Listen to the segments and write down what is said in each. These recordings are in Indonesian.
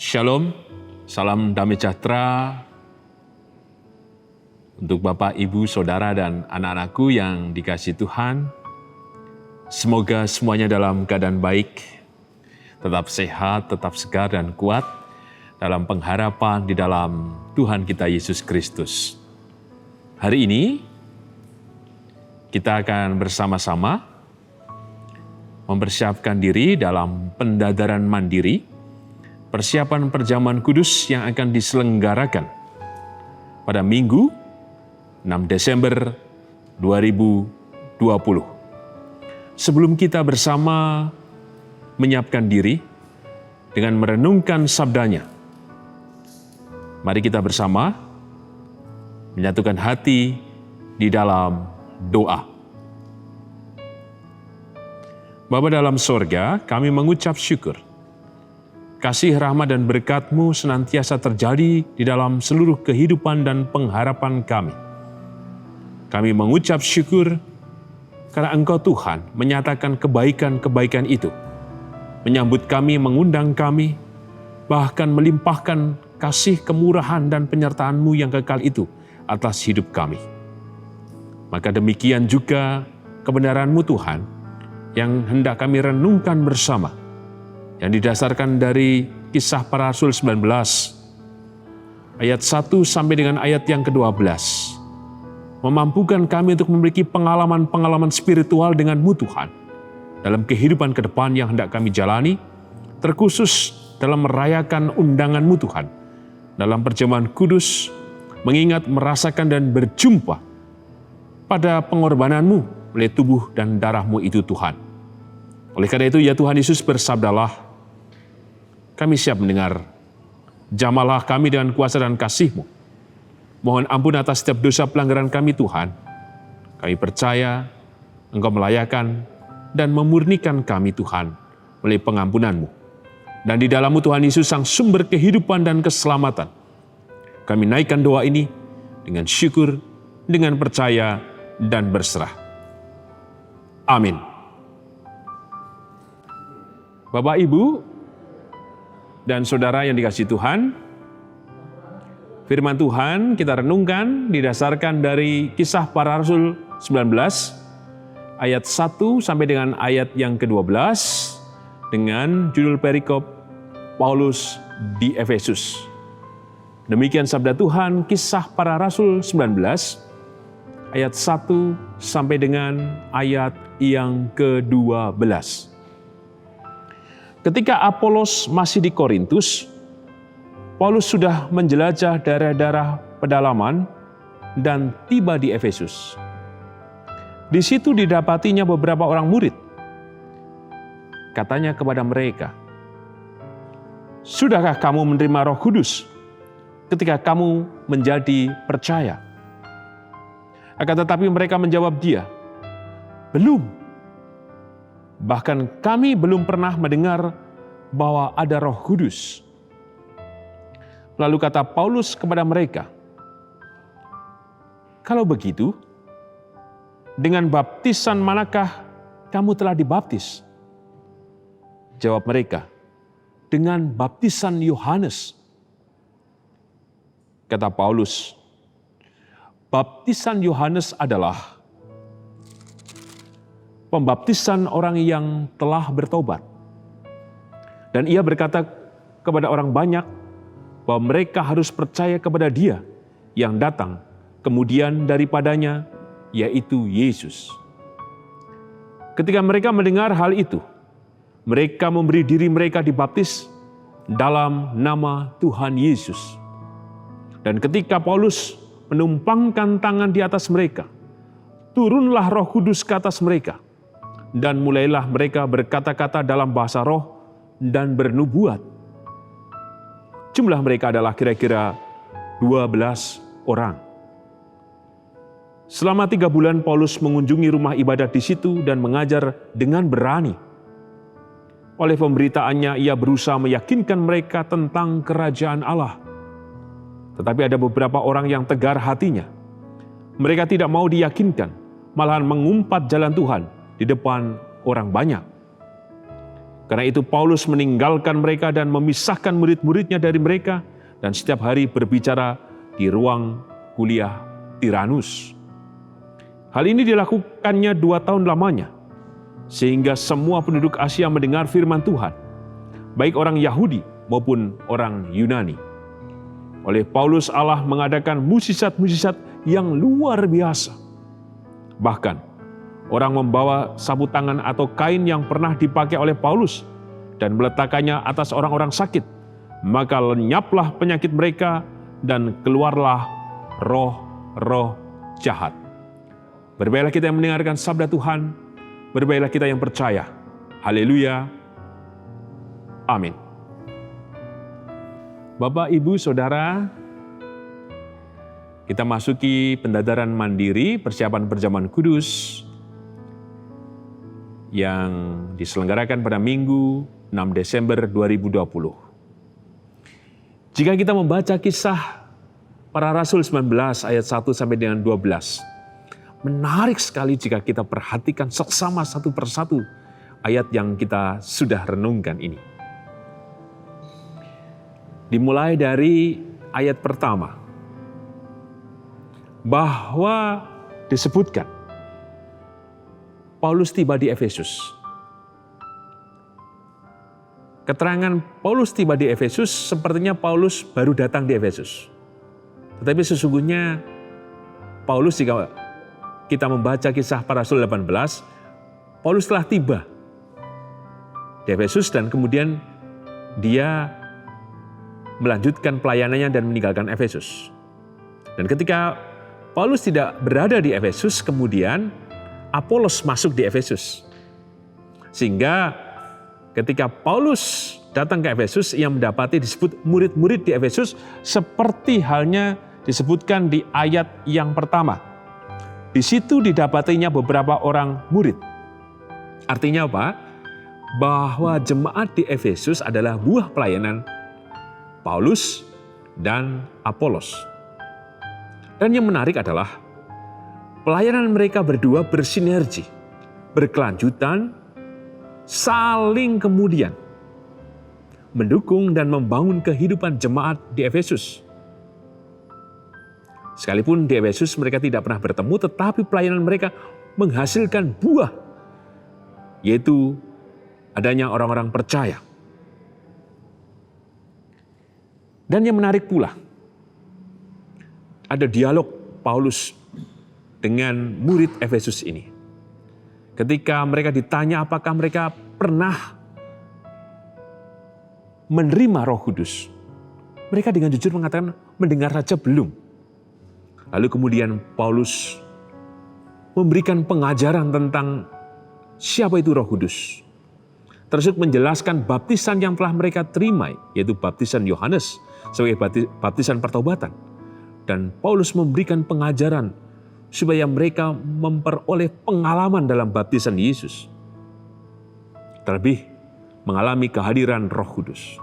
Shalom, salam damai sejahtera untuk Bapak, Ibu, Saudara, dan anak-anakku yang dikasihi Tuhan. Semoga semuanya dalam keadaan baik, tetap sehat, tetap segar dan kuat dalam pengharapan di dalam Tuhan kita Yesus Kristus. Hari ini kita akan bersama-sama mempersiapkan diri dalam pendadaran mandiri, persiapan perjamuan kudus yang akan diselenggarakan pada Minggu 6 Desember 2020. Sebelum kita bersama menyiapkan diri dengan merenungkan sabdanya, mari kita bersama menyatukan hati di dalam doa. Bapa dalam sorga, kami mengucap syukur. Kasih, rahmat, dan berkat-Mu senantiasa terjadi di dalam seluruh kehidupan dan pengharapan kami. Kami mengucap syukur karena Engkau Tuhan menyatakan kebaikan-kebaikan itu, menyambut kami, mengundang kami, bahkan melimpahkan kasih, kemurahan, dan penyertaan-Mu yang kekal itu atas hidup kami. Maka demikian juga kebenaran-Mu Tuhan yang hendak kami renungkan bersama, yang didasarkan dari Kisah Para Rasul 19, ayat 1 sampai dengan ayat yang ke-12, memampukan kami untuk memiliki pengalaman-pengalaman spiritual dengan-Mu Tuhan, dalam kehidupan ke depan yang hendak kami jalani, terkhusus dalam merayakan undangan-Mu Tuhan, dalam perjamuan kudus, mengingat, merasakan, dan berjumpa pada pengorbanan-Mu oleh tubuh dan darah-Mu itu Tuhan. Oleh karena itu, ya Tuhan Yesus, bersabdalah, kami siap mendengar. Jamalah kami dengan kuasa dan kasih-Mu. Mohon ampun atas setiap dosa pelanggaran kami Tuhan. Kami percaya Engkau melayakan dan memurnikan kami Tuhan oleh pengampunan-Mu. Dan di dalam-Mu Tuhan Yesus, sang sumber kehidupan dan keselamatan, kami naikkan doa ini dengan syukur, dengan percaya, dan berserah. Amin. Bapak, Ibu, dan Saudara yang dikasihi Tuhan, firman Tuhan kita renungkan didasarkan dari Kisah Para Rasul 19, ayat 1 sampai dengan ayat yang ke-12, dengan judul perikop Paulus di Efesus. Demikian sabda Tuhan, Kisah Para Rasul 19, ayat 1 sampai dengan ayat yang ke-12. Ketika Apolos masih di Korintus, Paulus sudah menjelajah daerah-daerah pedalaman dan tiba di Efesus. Di situ didapatinya beberapa orang murid. Katanya kepada mereka, "Sudahkah kamu menerima Roh Kudus ketika kamu menjadi percaya?" Akan tetapi mereka menjawab dia, "Belum. Bahkan kami belum pernah mendengar bahwa ada Roh Kudus." Lalu kata Paulus kepada mereka, "Kalau begitu, dengan baptisan manakah kamu telah dibaptis?" Jawab mereka, "Dengan baptisan Yohanes." Kata Paulus, "Baptisan Yohanes adalah pembaptisan orang yang telah bertobat. Dan ia berkata kepada orang banyak bahwa mereka harus percaya kepada Dia yang datang kemudian daripadanya, yaitu Yesus." Ketika mereka mendengar hal itu, mereka memberi diri mereka dibaptis dalam nama Tuhan Yesus. Dan ketika Paulus menumpangkan tangan di atas mereka, turunlah Roh Kudus ke atas mereka, dan mulailah mereka berkata-kata dalam bahasa roh dan bernubuat. Jumlah mereka adalah kira-kira 12 orang. Selama 3 bulan Paulus mengunjungi rumah ibadat di situ dan mengajar dengan berani. Oleh pemberitaannya, ia berusaha meyakinkan mereka tentang kerajaan Allah. Tetapi ada beberapa orang yang tegar hatinya. Mereka tidak mau diyakinkan, malahan mengumpat jalan Tuhan di depan orang banyak. Karena itu Paulus meninggalkan mereka dan memisahkan murid-muridnya dari mereka dan setiap hari berbicara di ruang kuliah Tiranus. Hal ini dilakukannya 2 tahun lamanya, sehingga semua penduduk Asia mendengar firman Tuhan, baik orang Yahudi maupun orang Yunani. Oleh Paulus Allah mengadakan mukjizat-mukjizat yang luar biasa. Bahkan, orang membawa sapu tangan atau kain yang pernah dipakai oleh Paulus dan meletakkannya atas orang-orang sakit, maka lenyaplah penyakit mereka dan keluarlah roh-roh jahat. Berbahagialah kita yang mendengarkan sabda Tuhan, berbahagialah kita yang percaya. Haleluya. Amin. Bapak, Ibu, Saudara, kita masuki pendadaran mandiri persiapan perjamuan kudus yang diselenggarakan pada Minggu 6 Desember 2020. Jika kita membaca kisah para Rasul 19 ayat 1 sampai dengan 12, menarik sekali jika kita perhatikan seksama satu persatu ayat yang kita sudah renungkan ini. Dimulai dari ayat pertama, bahwa disebutkan Paulus tiba di Efesus. Keterangan Paulus tiba di Efesus sepertinya Paulus baru datang di Efesus. Tetapi sesungguhnya Paulus, jika kita membaca kisah para Rasul 18, Paulus telah tiba di Efesus dan kemudian dia melanjutkan pelayanannya dan meninggalkan Efesus. Dan ketika Paulus tidak berada di Efesus, kemudian Apolos masuk di Efesus. Sehingga ketika Paulus datang ke Efesus, ia mendapati disebut murid-murid di Efesus seperti halnya disebutkan di ayat yang pertama. Di situ didapatinya beberapa orang murid. Artinya apa? Bahwa jemaat di Efesus adalah buah pelayanan Paulus dan Apolos. Dan yang menarik adalah pelayanan mereka berdua bersinergi, berkelanjutan, saling kemudian mendukung dan membangun kehidupan jemaat di Efesus. Sekalipun di Efesus mereka tidak pernah bertemu, tetapi pelayanan mereka menghasilkan buah, yaitu adanya orang-orang percaya. Dan yang menarik pula, ada dialog Paulus dengan murid Efesus ini. Ketika mereka ditanya apakah mereka pernah menerima Roh Kudus, mereka dengan jujur mengatakan mendengar saja belum. Lalu kemudian Paulus memberikan pengajaran tentang siapa itu Roh Kudus. Terus menjelaskan baptisan yang telah mereka terima, yaitu baptisan Yohanes sebagai baptisan pertobatan. Dan Paulus memberikan pengajaran supaya mereka memperoleh pengalaman dalam baptisan Yesus. Terlebih mengalami kehadiran Roh Kudus.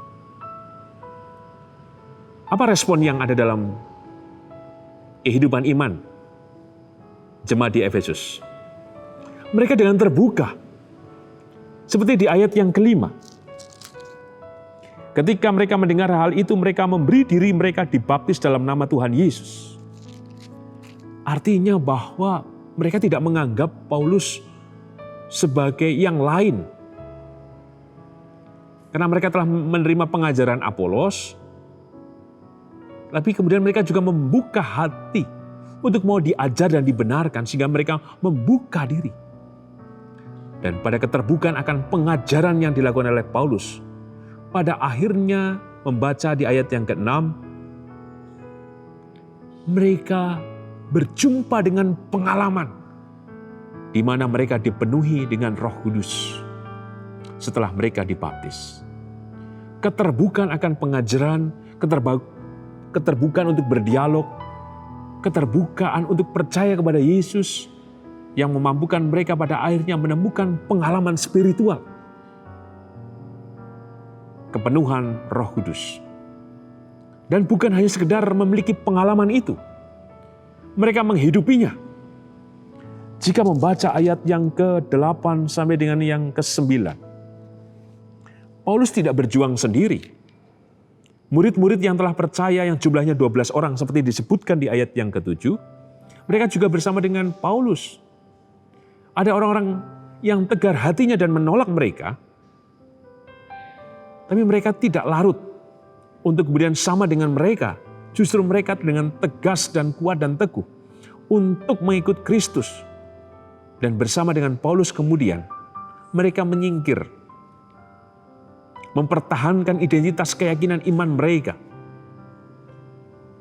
Apa respon yang ada dalam kehidupan iman jemaat di Efesus? Mereka dengan terbuka. Seperti di ayat yang kelima. Ketika mereka mendengar hal itu, mereka memberi diri mereka dibaptis dalam nama Tuhan Yesus. Artinya bahwa mereka tidak menganggap Paulus sebagai yang lain. Karena mereka telah menerima pengajaran Apolos, tapi kemudian mereka juga membuka hati untuk mau diajar dan dibenarkan, sehingga mereka membuka diri. Dan pada keterbukaan akan pengajaran yang dilakukan oleh Paulus, pada akhirnya membaca di ayat yang ke-6, mereka berjumpa dengan pengalaman di mana mereka dipenuhi dengan Roh Kudus setelah mereka dibaptis. Keterbukaan akan pengajaran, keterbukaan untuk berdialog, keterbukaan untuk percaya kepada Yesus yang memampukan mereka pada akhirnya menemukan pengalaman spiritual. Kepenuhan Roh Kudus. Dan bukan hanya sekedar memiliki pengalaman itu, mereka menghidupinya. Jika membaca ayat yang ke-8 sampai dengan yang ke-9, Paulus tidak berjuang sendiri. Murid-murid yang telah percaya yang jumlahnya 12 orang seperti disebutkan di ayat yang ke-7, mereka juga bersama dengan Paulus. Ada orang-orang yang tegar hatinya dan menolak mereka, tapi mereka tidak larut untuk kemudian sama dengan mereka. Justru mereka dengan tegas dan kuat dan teguh untuk mengikut Kristus. Dan bersama dengan Paulus kemudian mereka menyingkir, mempertahankan identitas keyakinan iman mereka.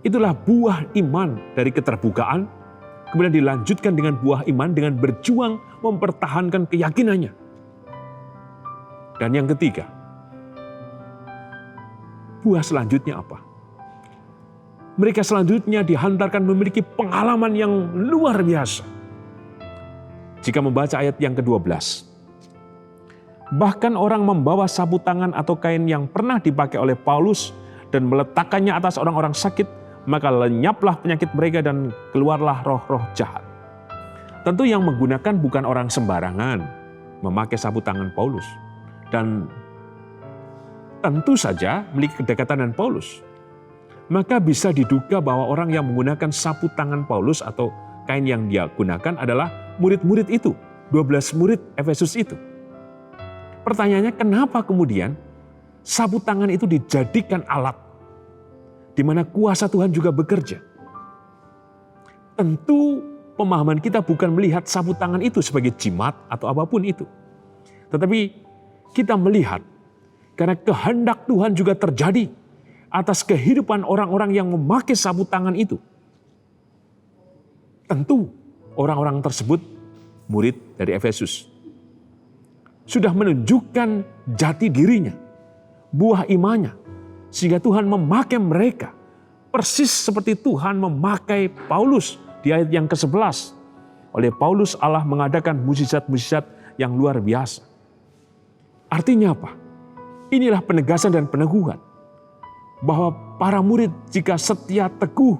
Itulah buah iman dari keterbukaan, kemudian dilanjutkan dengan buah iman dengan berjuang mempertahankan keyakinannya. Dan yang ketiga, buah selanjutnya apa? Mereka selanjutnya dihantarkan memiliki pengalaman yang luar biasa. Jika membaca ayat yang ke-12, bahkan orang membawa sapu tangan atau kain yang pernah dipakai oleh Paulus dan meletakkannya atas orang-orang sakit, maka lenyaplah penyakit mereka dan keluarlah roh-roh jahat. Tentu yang menggunakan bukan orang sembarangan memakai sapu tangan Paulus. Dan tentu saja memiliki kedekatan dengan Paulus. Maka bisa diduga bahwa orang yang menggunakan sapu tangan Paulus atau kain yang dia gunakan adalah murid-murid itu, 12 murid Efesus itu. Pertanyaannya, kenapa kemudian sapu tangan itu dijadikan alat di mana kuasa Tuhan juga bekerja? Tentu pemahaman kita bukan melihat sapu tangan itu sebagai jimat atau apapun itu. Tetapi kita melihat karena kehendak Tuhan juga terjadi atas kehidupan orang-orang yang memakai sapu tangan itu. Tentu orang-orang tersebut murid dari Efesus. Sudah menunjukkan jati dirinya, buah imannya, sehingga Tuhan memakai mereka. Persis seperti Tuhan memakai Paulus di ayat yang ke-11. Oleh Paulus Allah mengadakan mukjizat-mukjizat yang luar biasa. Artinya apa? Inilah penegasan dan peneguhan bahwa para murid jika setia teguh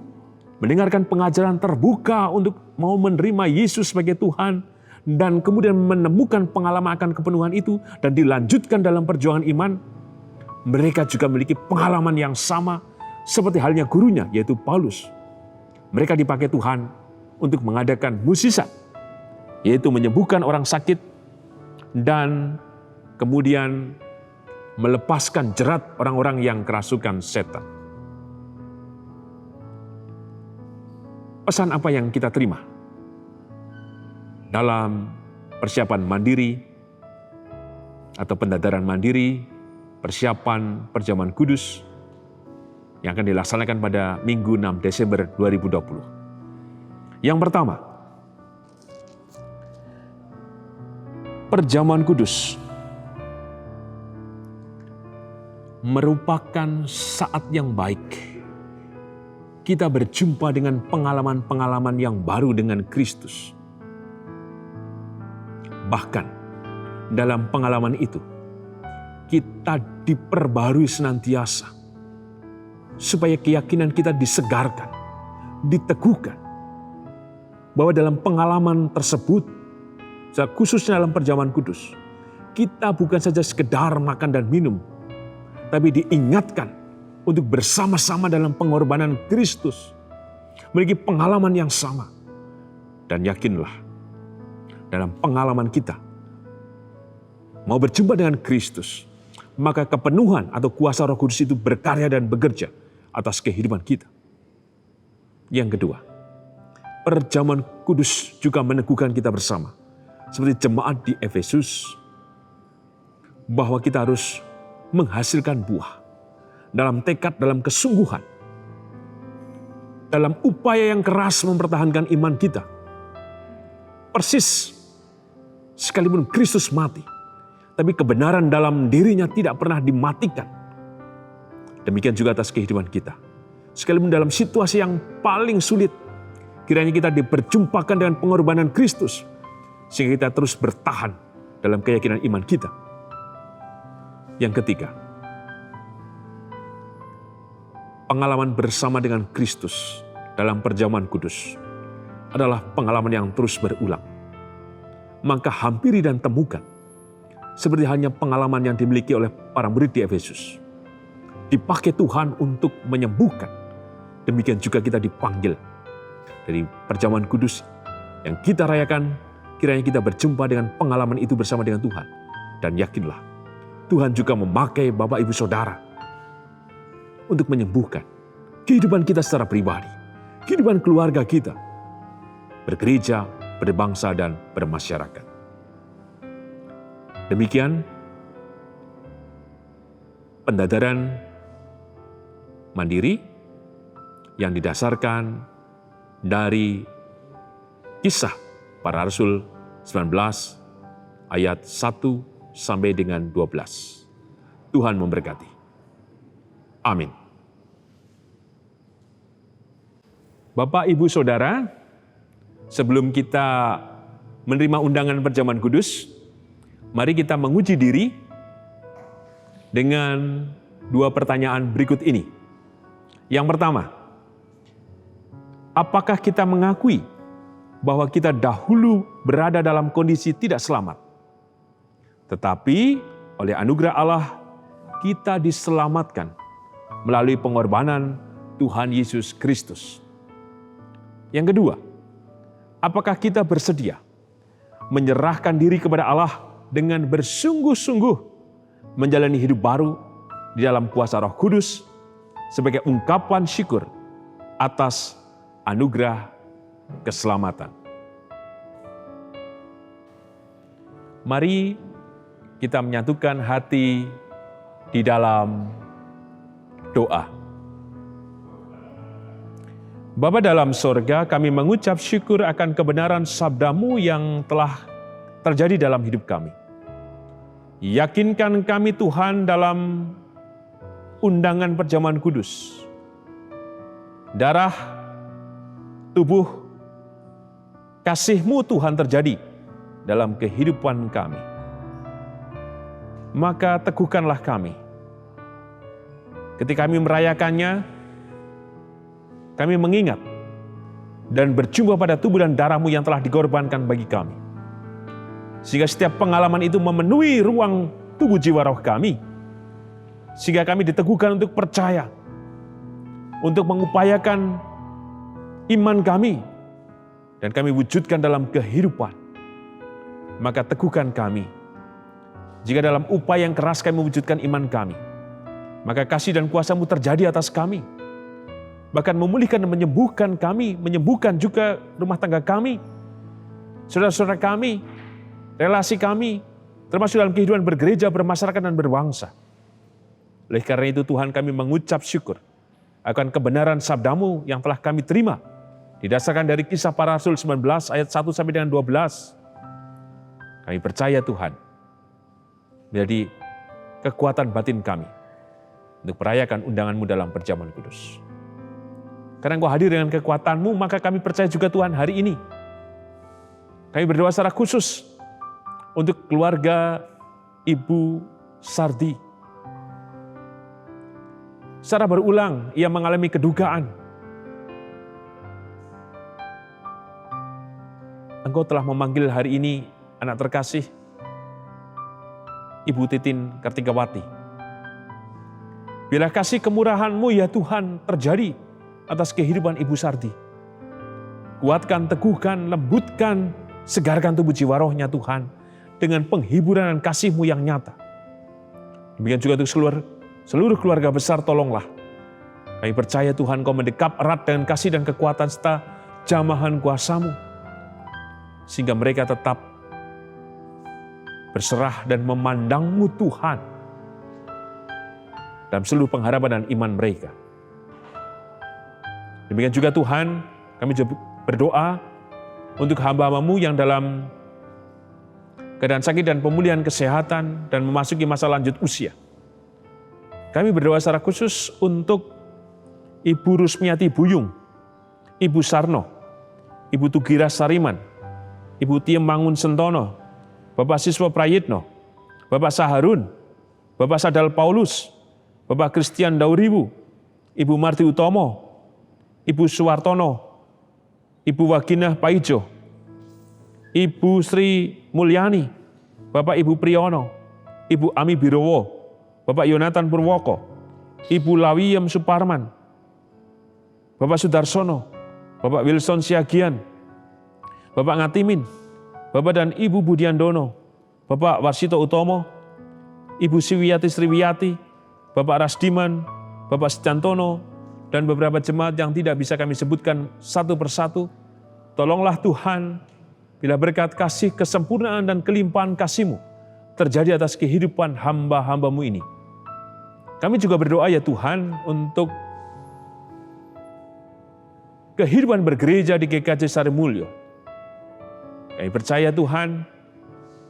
mendengarkan pengajaran terbuka untuk mau menerima Yesus sebagai Tuhan dan kemudian menemukan pengalaman akan kepenuhan itu dan dilanjutkan dalam perjuangan iman, mereka juga memiliki pengalaman yang sama seperti halnya gurunya yaitu Paulus. Mereka dipakai Tuhan untuk mengadakan mukjizat, yaitu menyembuhkan orang sakit dan kemudian melepaskan jerat orang-orang yang kerasukan setan. Pesan apa yang kita terima dalam persiapan mandiri atau pendadaran mandiri, persiapan perjamuan kudus yang akan dilaksanakan pada Minggu 6 Desember 2020. Yang pertama, perjamuan kudus merupakan saat yang baik kita berjumpa dengan pengalaman-pengalaman yang baru dengan Kristus. Bahkan dalam pengalaman itu, kita diperbarui senantiasa supaya keyakinan kita disegarkan, diteguhkan. Bahwa dalam pengalaman tersebut, khususnya dalam perjamuan kudus, kita bukan saja sekedar makan dan minum, tapi diingatkan untuk bersama-sama dalam pengorbanan Kristus, memiliki pengalaman yang sama. Dan yakinlah, dalam pengalaman kita, mau berjumpa dengan Kristus, maka kepenuhan atau kuasa Roh Kudus itu berkarya dan bekerja atas kehidupan kita. Yang kedua, perjamuan kudus juga meneguhkan kita bersama, seperti jemaat di Efesus, bahwa kita harus menghasilkan buah dalam tekad, dalam kesungguhan, dalam upaya yang keras mempertahankan iman kita. Persis sekalipun Kristus mati, tapi kebenaran dalam dirinya tidak pernah dimatikan. Demikian juga atas kehidupan kita. Sekalipun dalam situasi yang paling sulit, kiranya kita diperjumpakan dengan pengorbanan Kristus, sehingga kita terus bertahan dalam keyakinan iman kita. Yang ketiga, pengalaman bersama dengan Kristus dalam perjamuan kudus adalah pengalaman yang terus berulang. Maka hampiri dan temukan seperti halnya pengalaman yang dimiliki oleh para murid di Efesus. Dipakai Tuhan untuk menyembuhkan. Demikian juga kita dipanggil dari perjamuan kudus yang kita rayakan, kiranya kita berjumpa dengan pengalaman itu bersama dengan Tuhan. Dan yakinlah, Tuhan juga memakai Bapak Ibu Saudara untuk menyembuhkan kehidupan kita secara pribadi, kehidupan keluarga kita, bergereja, berbangsa, dan bermasyarakat. Demikian pendadaran mandiri yang didasarkan dari Kisah Para Rasul 19 ayat 1 sampai dengan 12. Tuhan memberkati. Amin. Bapak, Ibu, Saudara, sebelum kita menerima undangan perjamuan kudus, mari kita menguji diri dengan 2 pertanyaan berikut ini. Yang pertama, apakah kita mengakui bahwa kita dahulu berada dalam kondisi tidak selamat, tetapi oleh anugerah Allah kita diselamatkan melalui pengorbanan Tuhan Yesus Kristus? Yang kedua, apakah kita bersedia menyerahkan diri kepada Allah dengan bersungguh-sungguh menjalani hidup baru di dalam kuasa Roh Kudus sebagai ungkapan syukur atas anugerah keselamatan? Mari kita menyatukan hati di dalam doa. Bapa dalam sorga, kami mengucap syukur akan kebenaran sabda-Mu yang telah terjadi dalam hidup kami. Yakinkan kami Tuhan dalam undangan perjamuan kudus. Darah, tubuh, kasih-Mu Tuhan terjadi dalam kehidupan kami. Maka teguhkanlah kami. Ketika kami merayakannya, kami mengingat dan berjumpa pada tubuh dan darah-Mu yang telah dikorbankan bagi kami. Sehingga setiap pengalaman itu memenuhi ruang tubuh jiwa roh kami. Sehingga kami diteguhkan untuk percaya, untuk mengupayakan iman kami, dan kami wujudkan dalam kehidupan. Maka teguhkan kami. Jika dalam upaya yang keras kami mewujudkan iman kami, maka kasih dan kuasa-Mu terjadi atas kami. Bahkan memulihkan dan menyembuhkan kami, menyembuhkan juga rumah tangga kami, saudara-saudara kami, relasi kami, termasuk dalam kehidupan bergereja, bermasyarakat, dan berbangsa. Oleh karena itu Tuhan, kami mengucap syukur akan kebenaran sabda-Mu yang telah kami terima, didasarkan dari Kisah Para Rasul 19 ayat 1 sampai dengan 12. Kami percaya Tuhan menjadi kekuatan batin kami untuk merayakan undangan-Mu dalam perjamuan kudus. Karena Engkau hadir dengan kekuatan-Mu, maka kami percaya juga Tuhan hari ini. Kami berdoa secara khusus untuk keluarga Ibu Sardi. Secara berulang ia mengalami kedukaan. Engkau telah memanggil hari ini anak terkasih Ibu Titin Kartigawati. Bila kasih kemurahan-Mu ya Tuhan terjadi atas kehidupan Ibu Sardi. Kuatkan, teguhkan, lembutkan, segarkan tubuh jiwa rohnya Tuhan dengan penghiburan dan kasih-Mu yang nyata. Demikian juga untuk seluruh keluarga besar, tolonglah. Kami percaya Tuhan Kau mendekap erat dengan kasih dan kekuatan serta jamahan kuasa-Mu, sehingga mereka tetap berserah dan memandang-Mu Tuhan dalam seluruh pengharapan dan iman mereka. Demikian juga Tuhan, kami juga berdoa untuk hamba-Mu yang dalam keadaan sakit dan pemulihan kesehatan dan memasuki masa lanjut usia. Kami berdoa secara khusus untuk Ibu Rusmiati Buyung, Ibu Sarno, Ibu Tugira Sariman, Ibu Tiem Mangun Sentono, Bapak Siswa Prayitno, Bapak Saharun, Bapak Sadal Paulus, Bapak Christian Dauribu, Ibu Marti Utomo, Ibu Suwartono, Ibu Waginah Paijo, Ibu Sri Mulyani, Bapak Ibu Priyono, Ibu Ami Birowo, Bapak Yonatan Purwoko, Ibu Lawiyem Suparman, Bapak Sudarsono, Bapak Wilson Siagian, Bapak Ngatimin, Bapak dan Ibu Budiandono, Bapak Warsito Utomo, Ibu Siwiyati Sriwiyati, Bapak Rasdiman, Bapak Setiantono, dan beberapa jemaat yang tidak bisa kami sebutkan satu persatu. Tolonglah Tuhan, bila berkat kasih, kesempurnaan, dan kelimpahan kasih-Mu terjadi atas kehidupan hamba-hamba-Mu ini. Kami juga berdoa ya Tuhan untuk kehidupan bergereja di GKJ Sarimulyo. Kami percaya Tuhan,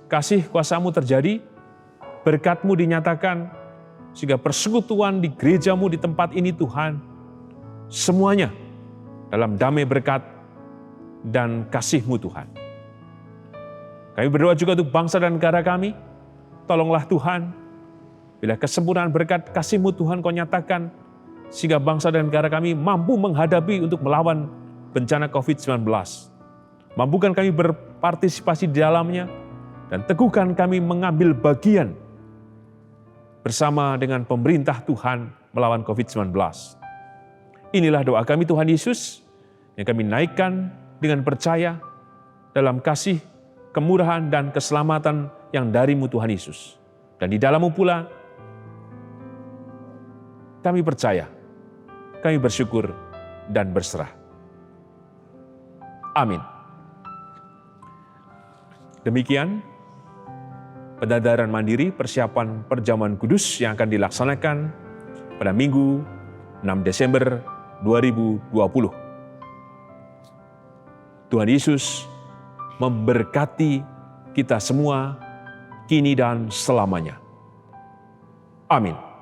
kasih kuasa-Mu terjadi, berkat-Mu dinyatakan, sehingga persekutuan di gereja-Mu di tempat ini Tuhan, semuanya dalam damai berkat dan kasih-Mu Tuhan. Kami berdoa juga untuk bangsa dan negara kami, tolonglah Tuhan, bila kesempurnaan berkat kasih-Mu Tuhan Kau nyatakan, sehingga bangsa dan negara kami mampu menghadapi untuk melawan bencana COVID-19. Mampukan kami berpartisipasi di dalamnya, dan teguhkan kami mengambil bagian bersama dengan pemerintah Tuhan melawan COVID-19. Inilah doa kami Tuhan Yesus, yang kami naikkan dengan percaya dalam kasih, kemurahan, dan keselamatan yang dari-Mu Tuhan Yesus. Dan di dalam-Mu pula, kami percaya, kami bersyukur dan berserah. Amin. Demikian pendadaran mandiri persiapan perjamuan kudus yang akan dilaksanakan pada Minggu 6 Desember 2020. Tuhan Yesus memberkati kita semua kini dan selamanya. Amin.